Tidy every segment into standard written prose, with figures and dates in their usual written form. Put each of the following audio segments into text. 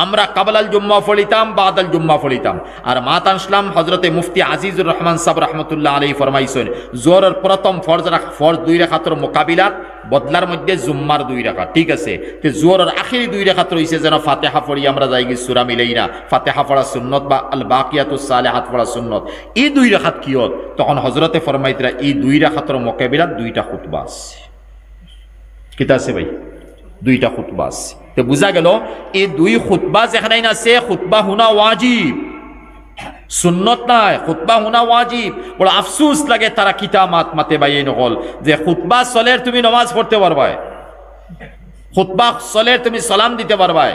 আমরা কাবলাল জুম্মা পড়িতাম, বাদাল জুম্মা পড়িতাম। আর মাত আনসলাম হজরতে মুফতি আজিজুর রহমান সাহেব রহমতুল্লাহ আলাইহি ফরমাইছেন, জোহরের প্রথম ফরজ 2 রাকাতের মোকাবিলাত বদলার মধ্যে জুম্মার 2 রাকাত, ঠিক আছে। তো জোহরের আখিরি 2 রাকাত রইছে যেন ফাতিহা পড়ি আমরা যাই কি সূরা মিলাই না, ফাতিহা পড়া সুন্নত বা আল বাকিয়াতুস সালিহাত পড়া সুন্নত। এই 2 রাকাত কি হত? তখন হজরতে ফরমাইতরা এই 2 রাকাতের মোকাবিলাত 2টা খুতবা আছে। কিতা আছে ভাই? 2টা খুতবা আছে। তো বুঝা গেল এই 2 খুতবা যেখানে আছে খুতবা হুনা ওয়াজিব, সুন্নত নাই, খুতবা হুনা ওয়াজিব। বড় আফসোস লাগে তারা কিতামাত মাতে বাইয়ে নকল যে খুতবা চলের তুমি নামাজ পড়তে পারবাই, খুতবা চলের তুমি সালাম দিতে পারবাই,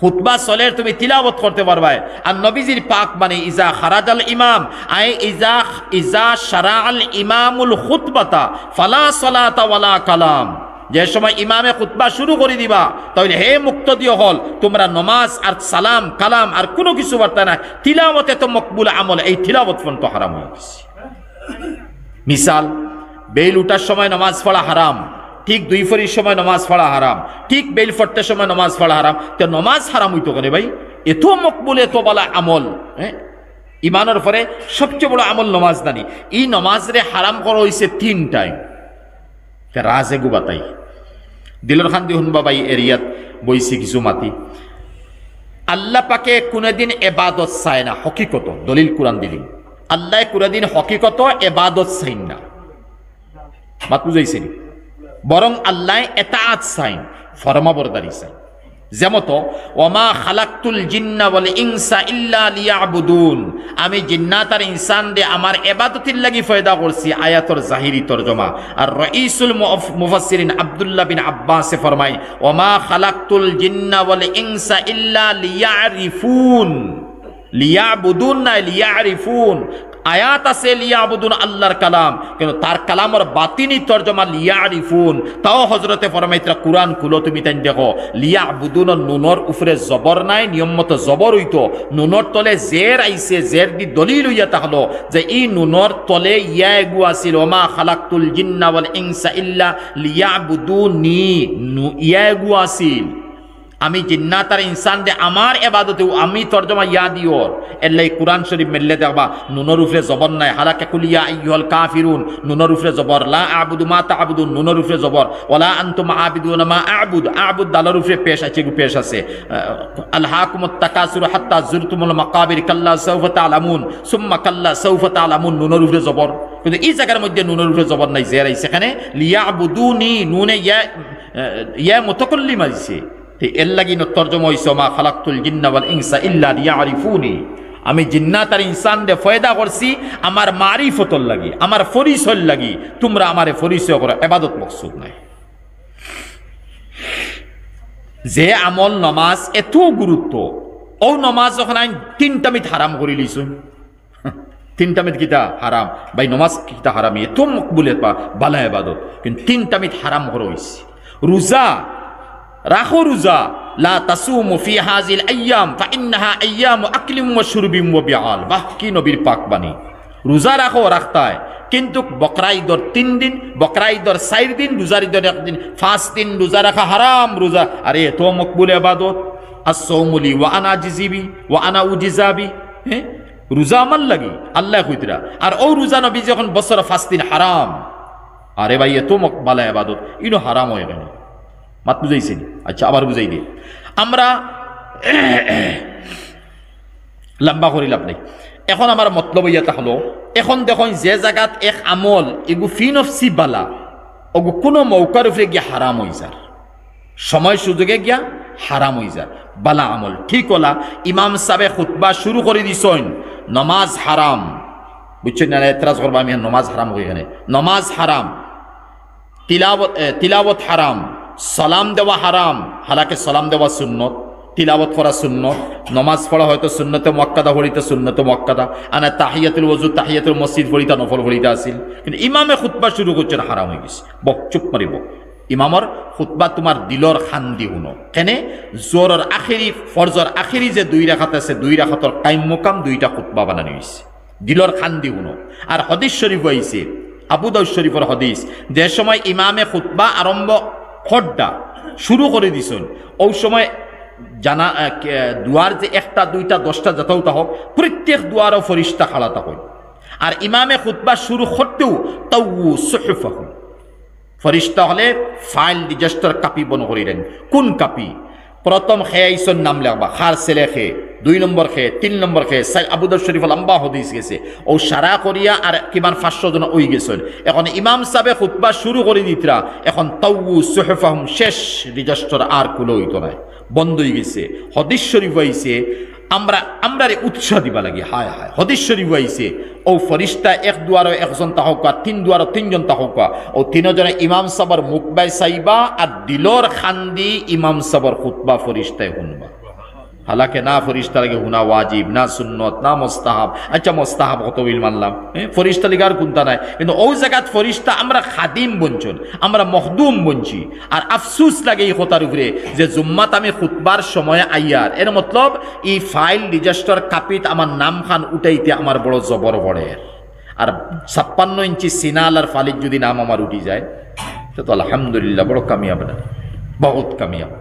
খুতবা চলের তুমি তিলাওয়াত করতে পারবাই। আর নবীজির পাক মানে ইজা খারাজাল ইমাম আই ইজা শারাআল ইমামুল খুতবাতা ফালা সালাতা ওয়ালা কালাম। যে সময় ইমামে খুতবা শুরু করে দিবা তাহলে হে মুক্তদি হল তোমরা নমাজ আর সালাম কালাম আর কোনো কিছু বার্তা না, তিলাওয়াতে তো মকবুল আমল, এই তিলাওয়াত পর্যন্ত হারাম হয়ে গেছে। মিসাল, বেল উঠার সময় নামাজ পড়া হারাম, ঠিক 2 ফরির সময় নামাজ পড়া হারাম, ঠিক বেল ফটতে সময় নামাজ পড়া হারাম। তো নামাজ হারাম হইতো কেন ভাই? এত মকবুল এত বলা আমল, হ্যাঁ ইমানের পরে সবচেয়ে বড় আমল নামাজ দানি। এই নামাজ রে হারাম করা হয়েছে 3 টাইম। রাজে গুবাতাই দিলর খান দি হুনবা ভাই এরিয়াত বইছি কিছু মাতি। আল্লাহ পাকে কোনদিন এবাদত চায় না, হকিকত দলিল কোরআন দিলিম। আল্লাহ কোনদিন হকিকত এবাদত চাই না, মাত বুঝাইছে, বরং আল্লাহ এতাআত চাই, ফরমাবরদারি চাই। যেমতো ওমা খালাকতুল জিন্না ওয়াল ইনসা ইল্লা লিয়াবুদুন, আমি জিন্নাত আর ইনসান দে আমার ইবাদতির লাগি পয়দা করছি, আয়াতর জাহিরি তরজমা। আর রাইসুল মুফাসসিরিন আব্দুল্লাহ বিন আব্বাস ফরমায় ওমা খালাকতুল জিন্না ওয়াল ইনসা ইল্লা লিয়ারিফুন, লিয়াবুদুন না লিয়ারিফুন। আয়াত আছে লিয়াবুদুন আল্লাহর কালাম, কিন্তু তার কালামের বাতিনি তরজমা লিয়ারিফুন। তাও হযরতে ফরমাইতরা কোরআন খুলো তুমি তাই দেখো লিয়াবুদুন নুনর উপরে জবর নাই, নিয়ম মতো জবর হইতো, নুনর তলে জের আইছে, জের দি দলিল হইয়া তাহলো যে এই নুনর তলে ইয়া এগু আছিল ওমা খালাকতুল জিন্না ওয়াল ইনসা ইল্লা লিয়াবুদুনি, ইয়া এগু আছিল আমি জিন্নাত আর ইনসান দে আমার ইবাদতে আমি তরজমা ইয়া দিও। এলাই কুরআন শরীফ মেললে দেখবা নুনের উপরে জবর নাই, হালাকা কুলিয়া আইয়ুহাল কাফিরুন নুনের উপরে জবর, লা আবুদু মা তা'বুদুন নুনের উপরে জবর, ওয়ালা আনতুম আবিদুনা মা আ'বুদ, আ'বুদ দালের উপরে পেশ আছে, পেশ আছে। আলহাকুমুত তাকাসুর হাত্তা যুরতুমুল মাকাবির কাল্লা সাউফা তা'লামুন সুম্মা কাল্লা সাউফা তা'লামুন নুনের উপরে জবর, কিন্তু এই জায়গার মধ্যে নুনের উপরে জবর নাই, জের আইছে এখানে লিয়াবুদুনি, নুনে ইয়া মুতাকাল্লিম আইছে। এর লাগি তরজমা হইছে মা খালাকতুল জিন্না ওয়াল ইনসা ইল্লা লিয়ারিফুনি, আমি জিন্নাত আর ইনসান দে ফয়দা করছি আমার মারিফতর লাগি, আমার পরিচয় লাগি, তোমরা আমারে পরিচয় করো, ইবাদত মকসুদ নাই। যে আমল নামাজ এত গুরুত্ব, ও নামাজ যখন আইন 3টা মিনিট হারাম করে লিছুন, 3টা মিনিট কিতা হারাম ভাই, নামাজ কিতা হারাম, এত মকবুলের পা বালা ইবাদত, কিন্তু 3টা মিনিট হারাম করা হইছে। রোজা রাখো, রোজা লা তাসুমু ফি হাযিল আইয়াম ফাইন্নাহা আইয়ামু আকলিম ওয়া শুরবিম ওয়া বিআল। বাহ কি নবীর পাক বাণী। রোজা রাখো রাখতায়, কিন্তু বকরা ঈদর 3 দিন, বকরা ঈদর 4 দিন, রোজার ঈদর 1 দিন, 5 দিন রোজা রাখা হারাম। রোজা আরে এত মকবুল ইবাদত, আস-সাওমু লি ওয়া আনা জিজিবি ওয়া আনা উজিজাবি, হ্যাঁ রোজা আমার লাগি আল্লাহ কইতরা। আর ও রোজা নবী যখন বছর 5 দিন হারাম, আরে ভাই এত মকবালা ইবাদত ইনো হারাম হয়ে গেল, মাত বুঝাইছেন? আচ্ছা আবার বুঝাই দিই, আমরা লম্বা করি লাভ নেই। এখন আমার মতলব ইয়া হলো, এখন দেখুন যে জায়গাত এক আমল এগু ফি নফসি বালা, ওগু কোনো মৌকার উপরে গিয়া হারাম হয়ে যার, সময় সুযোগে গিয়া হারাম হয়ে যার বালা আমল। ঠিক হলা ইমাম সাহেব খুতবা শুরু করে দিছেন নমাজ হারাম, বুঝছেন না? এতরাজ করবা আমি নমাজ হারাম হয়ে গেলে, নমাজ হারাম, তিলাওয়াত হারাম, সালাম দেওয়া হারাম, হালাকে সালাম দেওয়া সুন্নত, তিলাওয়াত করা সুন্নত, নমাজ পড়া হয়তো সুন্নতে মুআক্কাদা পড়িতে সুন্নতে মুআক্কাদা, আনা তাহিয়াতুল ওযু তাহিয়াতুল মসজিদ পড়িতা নফল পড়িতে আসিল, কিন্তু ইমামে খুতবা শুরু করছেন হারাম হয়ে গেছে। বক চুপ মারিব, ইমামর খুতবা তোমার দিলর খান্দি শুনো কেনে, জোরের আখেরি ফরজর আখেরি যে 2 রাকাত আছে, 2 রাকাতর কাইম মুকাম 2টা খুতবা বানানো হয়েছে, দিলর খান্দি শুনো। আর হাদিস শরীফ হয়েছে আবু দাউদ শরীফের হাদিস, যে সময় ইমামে খুতবা আরম্ভ খড্ডা শুরু করে দিছেন, ওই সময় জানা দুয়ার যে একটা দুইটা 10টা যতও তা হোক প্রত্যেক দুয়ারও ফরিস্তা খাড়া থাকুন আর ইমামে খুতবা শুরু করতেও তাও সুহুফাহুম ফরিস্তা হলে ফাইল রেজিস্টার কাপি বন করিলেন কোন কাপি প্রথম খেয়াইছন নাম লেখবা খার ছেলে খে 2 নম্বর খে 3 নম্বর খে আবু দাউদ শরীফ লম্বা হদিস গেছে ও সারা করিয়া আর কিমান 500 জন ওই গেছেন এখন ইমাম সাহেব খুতবা শুরু করে দিতরা এখন তাও সুহুফাহুম শেষ রেজিস্টার আর কুলো হইতো না বন্ধ হয়ে গেছে হদিস শরীফ হইছে আমরা উৎসাহ দিবা লাগে হায় হায় হদিস শরীফ হইছে ও ফরিস্তা এক দুয়ারও একজন তাহকা 3 দুয়ারও 3 জন তাহকা ও 3 জনে ইমাম সাহেবের মুখ বাই সাইবা আর দিলর খান্দি ইমাম সাহেবের খুতবা ফরিস্তায় শুনবা হালাকে না ফরিস্তা লাগে হুনা ওয়াজিব না সুন্নত না মুস্তাহাব আচ্ছা মুস্তাহাব কত বিল মানলাম ফরিস্তা লিগার কোনটা নাই কিন্তু ওই জায়গাত ফরিস্তা আমরা খাদিম বঞ্চন আমরা মখদুম বঞ্চি আর আফসুস লাগে এই কথার উপরে যে জুম্মাত আমি খুতবার সময় আইয়ার এর মতলব এই ফাইল রেজিস্টার কাপিত আমার নাম খান উঠাইতে আমার বড় জবর পড়ে আর 56 ইঞ্চি সিনাল আর ফালিক যদি নাম আমার উঠি যায় তো আলহামদুলিল্লাহ বড় কামিয়াব না বহুত কামিয়াব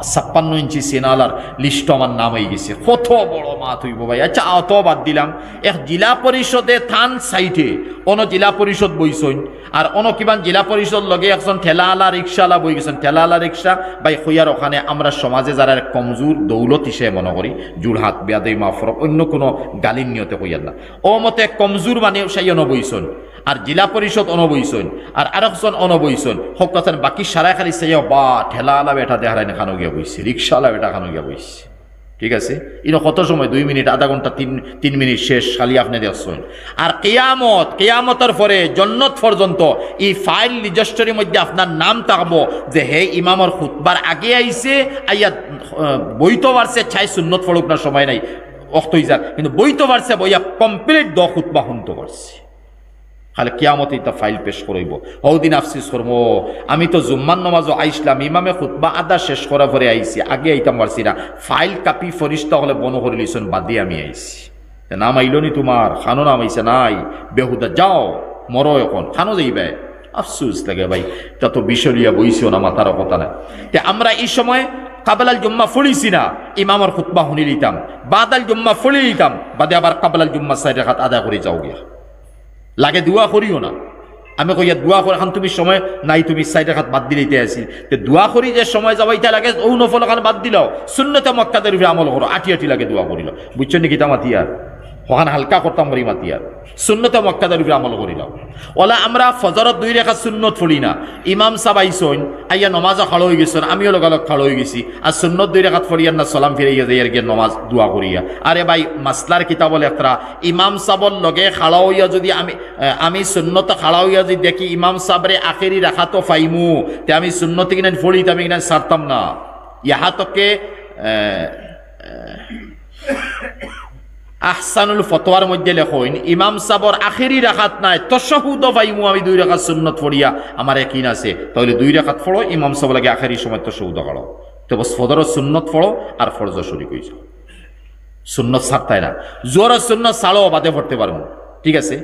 56 ইঞ্চি সিনালার লিস্ট আমার নাম হয়ে গেছে কত বড় মাত হইব ভাই আচ্ছা অত বাদ দিলাম এক জেলা পরিষদে থান সাইটে অন জেলা পরিষদ বইছইন আর অন কিমান জেলা পরিষদ লগে একজন ঠেলাওয়ালা রিক্সাওয়ালা বই গেছেন ঠেলাওয়ালা রিক্সা ভাই হইয়ার ওখানে আমরা সমাজে যারা কমজোর দৌলত হিসেবে মনে করি জুড়হাত বেয়াদই মাফরক অন্য কোনো গালির নিয়তে হইয়ার না ও মতে কমজোর মানে সেই অনবইছন আর জেলা পরিষদ অনবইছন আর আরেকজন অনবইছন হোক কথা বাকি সারা খালি সেই বা ঠেলাওয়ালা বেটা দেখায় না খানো গিয়া বইছে রিক্সাওয়ালা বেটা খানো গিয়া বইছে ঠিক আছে ইনো কত সময় 2 মিনিট আধা ঘন্টা 3 মিনিট শেষ খালি আপনি দেখছেন আর কিয়ামতের পরে জান্নাত পর্যন্ত এই ফাইল রেজিস্ট্রির মধ্যে আপনার নাম থাকবো যে হে ইমামর খুতবার আগে আইছে আইয়া বইতো পারছে ছাই সুন্নত পড়ুক না সময় নাই অক্ত হই যাক কিন্তু বইতো পারছে বইয়া কমপ্লিট খুতবা শুনতে পারছে খালি কিয়ামতে এটা ফাইল পেশ করাইব হদিন আফসিস করব আমি তো জুম্মান নামাজও আইসলাম ইমামে খুতবা আদা শেষ করা পরে আইছি আগে আইতাম পারছি না ফাইল কাপি ফরিস্তা হলে বন করে লিছন বাদে আমি আইছি নাম আইল নি তোমার খানো নাম আইছে নাই বেহুদা যাও মরো এখন খানো যাইবে আফসুস লাগে ভাই তা তো বিষলিয়া বইছিও না মাথার কথা না তে আমরা এই সময় কাবলাল জুম্মা ফুলিছি না ইমামর খুতবা শুনি লিতাম বাদাল জুম্মা ফুলি লিতাম বাদে আবার কাবলাল জুম্মা 4 রাকাত আদা করে যাও গিয়া লাগে দোয়া করিও না আমি কইয়া দোয়া করে এখন তুমি সময় নাই তুমি 4 রাকাত বাদ দিলেইতে আসি তে দোয়া করি যে সময় যাবাইতে লাগে ও নফল খান বাদ দিলাও সুন্নতে মক্কাদের উপরে আমল করো আটি লাগে দোয়া করিল বুঝছো নি কিতা মাতিয়ার ওখান হালকা করতাম করি মাতিয়ার সুন্নতে মক্কাদের উপরে আমল করিলাম ওলা আমরা ফজরত 2 রাকাত সুন্নত পড়ি না ইমাম সাহেব আইসন আইয়া নামাজও খাড়ো হয়ে গেছেন আমিও লগালগ খাড়ো হয়ে গেছি আর সুন্নত 2 রাকাত পড়িয়ার না সালাম ফিরাইয়া যাইয়ার গিয়ে নামাজ দোয়া করিয়া আরে ভাই মাসলার কিতাব লেখরা ইমাম সাহেবর লগে খাড়া হইয়া যদি আমি সুন্নত খাড়া হইয়া যদি দেখি ইমাম সাহেবরে আখেরি রাখাতো ফাইমু তে আমি সুন্নত কিনা পড়িতে আমি কিনা সারতাম না ইহাতকে আহসানুল ফতোয়ার মধ্যে লেখইন ইমাম সাহেবর আখেরি রাকাত নাই তাশাহুদ ফাইমু আমি 2 রাকাত সুন্নত পড়িয়া আমার ইয়াকিন আছে তাহলে 2 রাকাত পড়ো ইমাম সাহেব লাগে আখেরি সময় তাশাহুদ করো তো বস ফজরের সুন্নত পড়ো আর ফরজ শরীক হইছো সুন্নত ছাড়তাই না জোর সুন্নত ছাড়ো বাদে পড়তে পারবো ঠিক আছে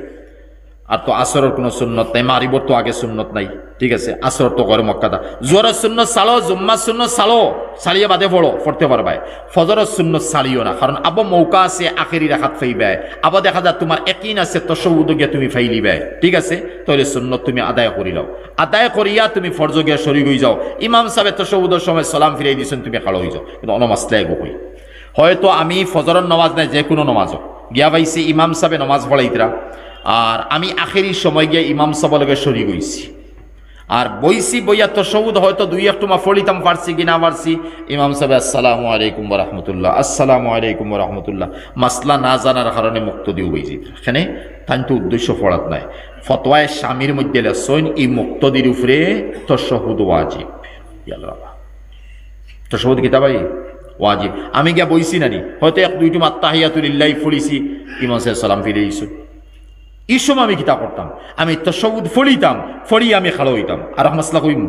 আর তো আসরের কোনো সুন্নত নাই মারিবর তো আগে সুন্নত নাই ঠিক আছে আসর তো করে মক্কাদা জোরের সুন্নত সালো জুম্মা সুন্নত সালো সালিয়ে বাদে পড়ো পড়তে পারবাই ফজরের সুন্নত সালিও না কারণ আবো মৌকা আছে আখেরি রাখাত ফাইবে আবো দেখা যায় তোমার ইয়াকিন আছে তাশাহুদ গিয়া তুমি ফাইলিবে ঠিক আছে তাহলে সুন্নত তুমি আদায় করি লও আদায় করিয়া তুমি ফরজ গিয়া শরীক হই যাও ইমাম সাহেব তাশাহুদের সময় সালাম ফিরাই দিছেন তুমি খাড়ো হই যাও কিন্তু অনমাসলাই কই হয়তো আমি ফজরের নামাজ নাই যে কোনো নামাজ গিয়া পাইছি ইমাম সাহেব নামাজ পড়াইতরা আর আমি আখেরি সময় গিয়ে ইমাম সাহেবের লগে শরীক হইছি আর বইছি বইয়া তাশাহুদ হয়তো 2-1 মা পড়িতাম পারছি কি না পারছি ইমাম সাহেব আসসালামু আলাইকুম ওয়া রাহমাতুল্লাহ আসসালামু আলাইকুম ওয়া রাহমাতুল্লাহ মাসলা না জানার কারণে মুক্তদি হইছি এখানে তাইতো উদ্দেশ্য পড়াত নাই ফতোয়ায়ে শামির মধ্যে লেখছেন এই মুক্তদির উপরে তাশাহুদ ওয়াজিব ইয়াল্লাহ তাশাহুদ কিতা ভাই ওয়াজিব আমি গিয়া বইছি নানি হয়তো 1-2 মা তাহিয়াতুলিল্লাহি পড়িছি ইমাম সাহেব সালাম ফিরাইছো এই সময় আমি কিতা করতাম আমি তাশাহুদ পড়িতাম পড়ি আমি খাড়ো হইতাম আর মাসলা কইম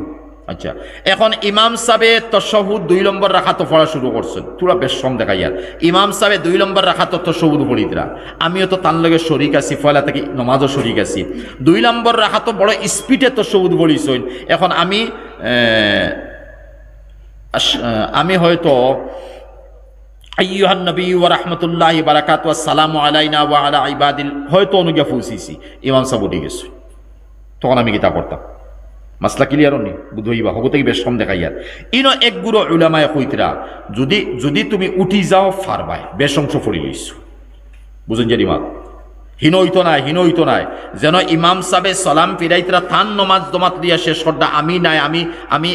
আচ্ছা এখন ইমাম সাহেব তাশাহুদ 2 নম্বর রাকাত পড়া শুরু করছেন পুরা বেশ সম দেখাইয়া ইমাম সাহেব 2 নম্বর রাকাত তাশাহুদ পড়িতরা আমিও তো তার লগে শরীক আছি ফয়লা থেকে নামাজও শরীক আছি 2 নম্বর রাকাত বড় স্পিডে তাশাহুদ পড়িছেন এখন আমি আমি হয়তো আইয়ুহান নবী ওয়া রাহমাতুল্লাহি বারাকাতু আসসালামু আলাইনা ওয়া আলা ইবাদিল হয়তো অনুজ্ঞা ফুসিছি ইমাম সাহেব উঠে গেছে, তখন আমি কিতা করতাম মাসলা ক্লিয়ার নি বুঝইবা হগতে বেশ কম দেখাইয়ার ইনো এক গুরু উলামায়ে কইতরা যদি যদি তুমি উঠি যাও ফারবাই বেশ অংশ পড়ি লইছো বুঝুন জানি মা হিন হইতো নাই যেন ইমাম সাহেব সালাম ফিরাইতরা থান নমাজ দমাত দিয়া শেষ করদা আমি নাই আমি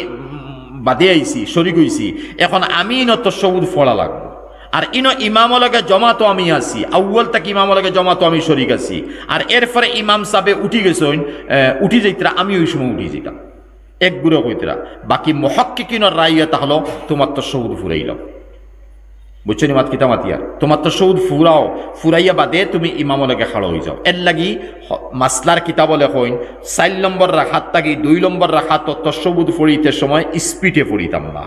বাদে আইছি শরীক হইছি এখন আমি নত সবুদ ফলা লাগবো আর ইনো ইমামলকে জমাতো আমি আছি আউ্বাল তাকে ইমামলকে জমাতো আমি শরিক আছি আর এরপরে ইমাম সাহেব উঠি গেছেন উঠি যাইতরা আমি ওই সময় উঠি যেতাম এক গুরু কইতরা বাকি মুহাক্কিকিনের রায় এটা হলো তোমার তো সবুদ ফুরাইলাম বুঝছো নি মাত কিতা মাতিয়ার তোমার তো সৌদ ফুরাইয়া বাদে তুমি ইমামলকে খাড়ো হয়ে যাও এর লাগি মাসলার কিতাবলে কইন 4 নম্বর রাখাত থাকি 2 নম্বর রাখাত তসবুদ ফড়িতে সময় স্পিডে ফড়িতাম না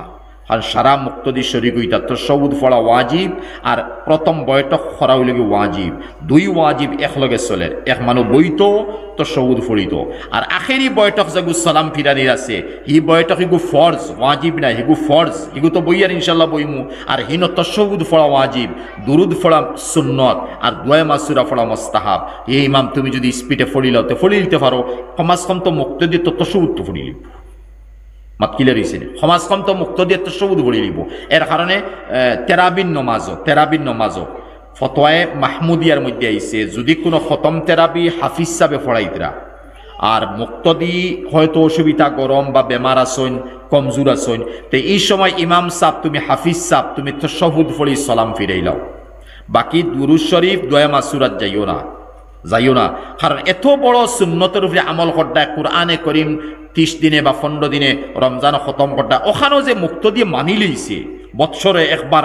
আর সারা মুক্তদি শরীক হইতা তসবুদ ফড়া ওয়াজিব আর প্রথম বৈঠক খরা হইলে ওয়াজিব 2 ওয়াজিব একলগে চলে এক মানুষ বইতো তসবুদ ফড়িত আর আখেরি বৈঠক যেগু সালাম ফিরানির আছে হি বৈঠক হিগু ফরজ ওয়াজিব নাই হিগু ফরজ হিগু তো বইয়ার ইনশাল্লাহ বইমু আর হিন তসবুদ ফড়া ওয়াজিব দুরুদ ফড়া সুন্নত আর দোয়া মাসুরা ফড়া মুস্তাহাব এই ইমাম তুমি যদি স্পিডে ফড়িলাও তো ফড়ি দিতে পারো সমাজ কম তো মুক্তদি তো তসবুদ তো ফড়ি লিব মাত কিলে রয়েছে সমাজ কম তো মুক্তদি তসবুদ ফড়ি লিব এর কারণে তেরাবিন নমাজও ফতোয়ায়ে মাহমুদিয়ার মধ্যে আইছে যদি কোনো খতম তেরাবি হাফিজ সাহেবে ফড়াইতরা আর মুক্তদি হয়তো অসুবিধা গরম বা বেমার আসইন কমজোর আসইন তো এই সময় ইমাম সাহেব তুমি হাফিজ সাহেব তুমি তশহুদ ফড়ি সালাম ফিরাইলাও বাকি দুরুদ শরীফ দোয়া মাসুরাত যাইও না কারণ এত বড় সুন্নতের উপরে আমল করডা কুরআনে করিম 30 দিনে বা 15 দিনে রমজান খতম করডা ওখানেও যে মুক্তদি মানি লইছে বৎসরে একবার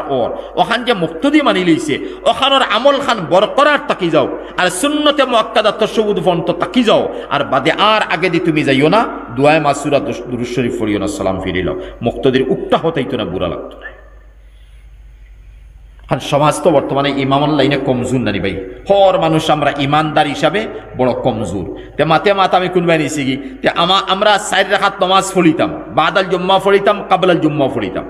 ওখান যে মুক্তদি মানি লইছে ওখানোর আমল খান বরকরার তাকি যাও আর সুন্নতে মুআক্কাদা তশহুদ ফন্ত তাকি যাও আর বাদে আর আগে দি তুমি যাইও না দোয়া মাসুরা দুরূদ শরীফ পড়িও না সালাম ফিরিলাও মুক্তদির উক্তা হতাইতো না বুড়া লাগতো না আর সমাজ তো বর্তমানে ইমামল লাইনে কমজোর নানি ভাই হর মানুষ আমরা ইমানদার হিসাবে বড় কমজোর তে মাতে আমি কোনবাই নিছি কি তে আমরা 4 রাকাত নামাজ পড়িতাম বাদাল জুম্মা পড়িতাম কাবলাল জুম্মা পড়িতাম